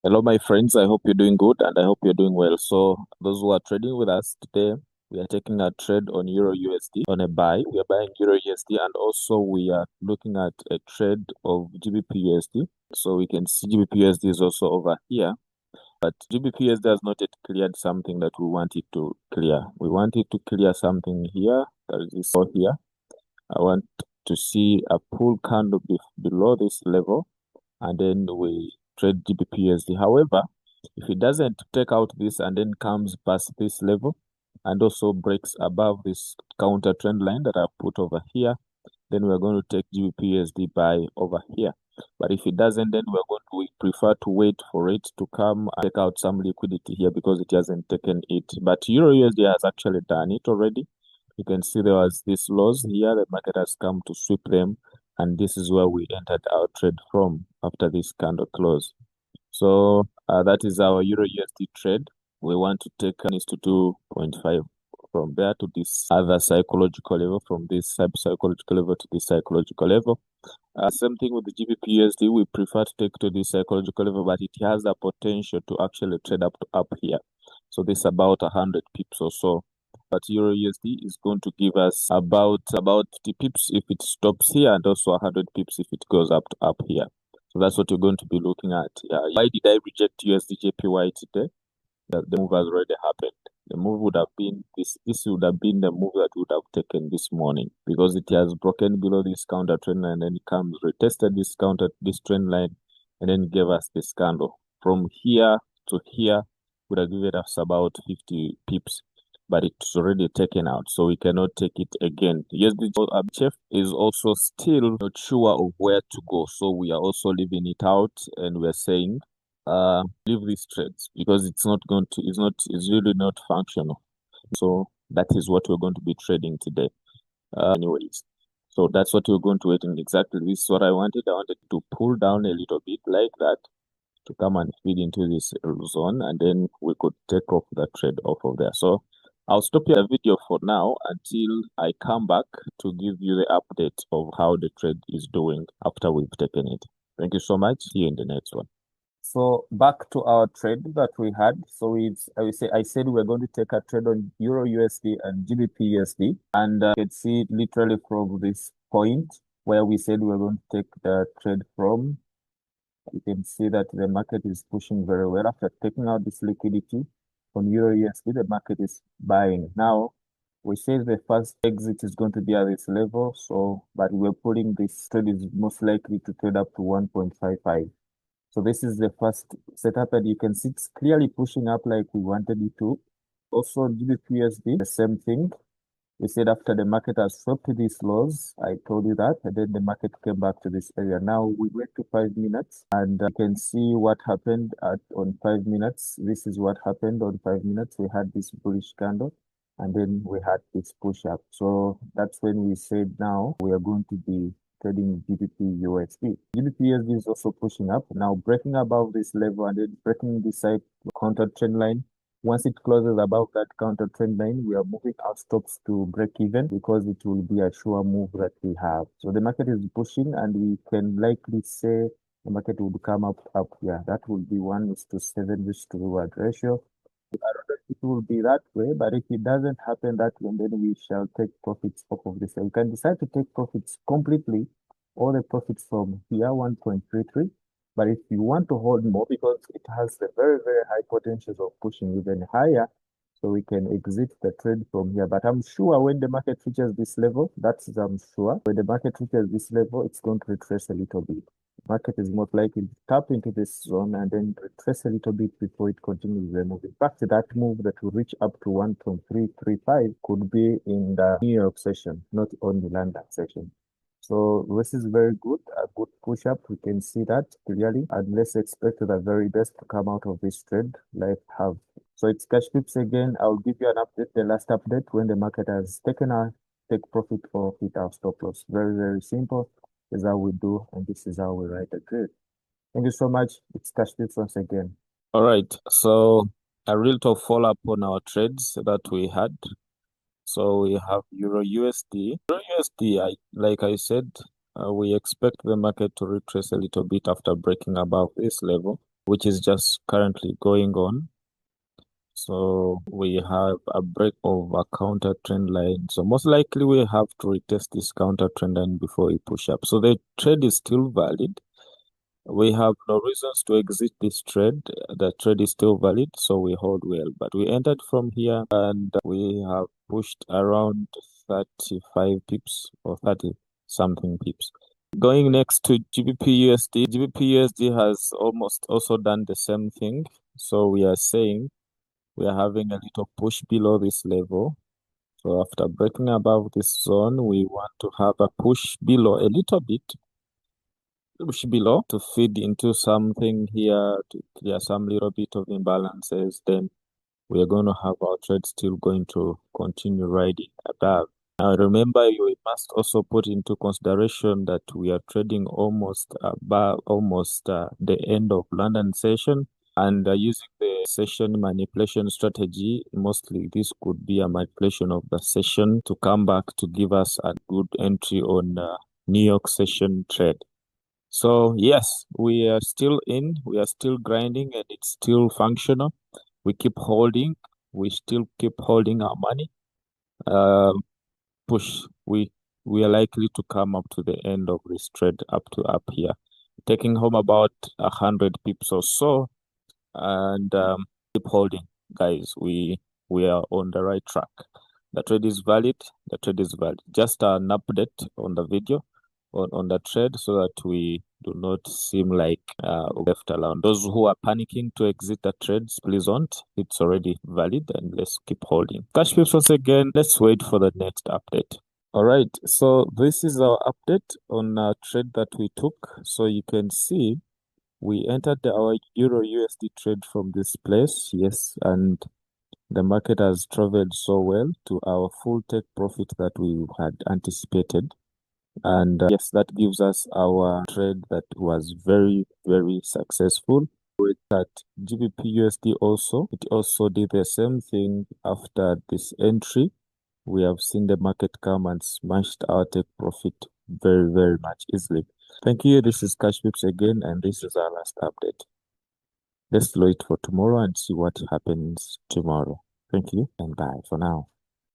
Hello, my friends. I hope you're doing good and I hope you're doing well. So, those who are trading with us today, we are taking a trade on Euro USD on a buy. We are buying Euro USD and also we are looking at a trade of GBP USD. So, we can see GBP USD is also over here, but GBP USD has not yet cleared something that we want it to clear. We want it to clear something here, that is this here. I want to see a pull candle below this level and then we trade GBPUSD. However, if it doesn't take out this and then comes past this level and also breaks above this counter trend line that I've put over here, then we're going to take GBPUSD buy over here. But if it doesn't, then we prefer to wait for it to come and take out some liquidity here because it hasn't taken it. But Euro USD has actually done it already. You can see there was this lows here. The market has come to sweep them, and this is where we entered our trade from after this candle close. So that is our Euro USD trade. We want to take is to 2.5 from there to this other psychological level, from this psychological level to this psychological level. Same thing with the GBP USD. We prefer to take to this psychological level, but it has the potential to actually trade up here. So this is about 100 pips or so. But Euro USD is going to give us about 50 pips if it stops here, and also 100 pips if it goes up here. So that's what you're going to be looking at. Why did I reject USD JPY today? The move has already happened. The move would have been this would have been the move that would have taken this morning because it has broken below this counter trend line and then it comes retested this trend line and then gave us this candle. From here to here would have given us about 50 pips, but it's already taken out, so we cannot take it again. Yes, the chef is also still not sure of where to go, so we are also leaving it out and we're saying leave these trades because it's really not functional. So that is what we're going to be trading today. Anyways, so that's what we're going to wait in exactly. This is what I wanted. I wanted to pull down a little bit like that to come and feed into this zone, and then we could take off the trade off of there. So I'll stop your video for now until I come back to give you the update of how the trade is doing after we've taken it. Thank you so much. See you in the next one. So back to our trade that we had. So I said we're going to take a trade on Euro USD and GBP USD, and you can see it literally from this point where we said we're going to take the trade from. You can see that the market is pushing very well after taking out this liquidity on Euro USD. The market is buying now. We say the first exit is going to be at this level, but we're putting this trade is most likely to trade up to 1.55. So this is the first setup, and you can see it's clearly pushing up like we wanted it to. Also, GBPUSD, the same thing. We said after the market has swept these lows, I told you that, and then the market came back to this area. Now we went to 5 minutes, and you can see what happened on 5 minutes. This is what happened on 5 minutes. We had this bullish candle, and then we had this push up. So that's when we said now we are going to be trading GBP USD. GBP USD is also pushing up now, breaking above this level and then breaking this side counter trend line. Once it closes above that counter trend line, we are moving our stops to break even because it will be a sure move that we have. So the market is pushing, and we can likely say the market would come up here. That will be 1:7 risk to reward ratio. I don't know if it will be that way, but if it doesn't happen that way, then we shall take profits off of this. You can decide to take profits completely, all the profits from here, 1.33. But if you want to hold more, because it has the very, very high potentials of pushing even higher, so we can exit the trade from here. But I'm sure when the market reaches this level, I'm sure when the market reaches this level, it's going to retrace a little bit. Market is most likely to tap into this zone and then retrace a little bit before it continues the move. In fact, that move that will reach up to 1.335 could be in the New York session, not only London session. So this is very good, a good push up. We can see that clearly, and let's expect the very best to come out of this trade like have. So it's cash tips again. I'll give you an update, the last update when the market has taken our take profit or hit our stop loss. Very, very simple. This is how we do, and this is how we write the trade. Thank you so much. It's cash tips once again. All right. So a real to follow up on our trades that we had. So we have Euro USD. Euro USD, like I said, we expect the market to retrace a little bit after breaking above this level. which is just currently going on. So we have a break of a counter trend line. So most likely we have to retest this counter trend line before we push up. So the trade is still valid. We have no reasons to exit this trade. The trade is still valid, so we hold well. But we entered from here and we have pushed around 35 pips or 30 something pips. Going next to GBPUSD. GBPUSD has almost also done the same thing. So we are saying we are having a little push below this level. So after breaking above this zone, we want to have a push below a little bit, push below to feed into something here to clear some little bit of imbalances. Then we are going to have our trade still going to continue riding above. Now remember, you must also put into consideration that we are trading almost above, almost the end of London session. And using the session manipulation strategy, mostly this could be a manipulation of the session to come back to give us a good entry on New York session trade. So yes, we are still in, we are still grinding, and it's still functional. We keep holding, we still keep holding our money. Uh, Push, we are likely to come up to the end of this trade up here, taking home about 100 pips or so, and keep holding, guys. We are on the right track. The trade is valid. The trade is valid. Just an update on the video on the trade so that we do not seem like left alone. Those who are panicking to exit the trades, please don't. It's already valid, and let's keep holding. Cash pips once again. Let's wait for the next update. All right, so this is our update on a trade that we took. So you can see we entered our Euro USD trade from this place, yes, and the market has traveled so well to our full take profit that we had anticipated. And yes, that gives us our trade that was very, very successful. With that GBPUSD also, it also did the same thing after this entry. We have seen the market come and smashed our take profit very, very much easily. Thank you. This is Cash Pips again, and this is our last update. Let's wait for tomorrow and see what happens tomorrow. Thank you and bye for now.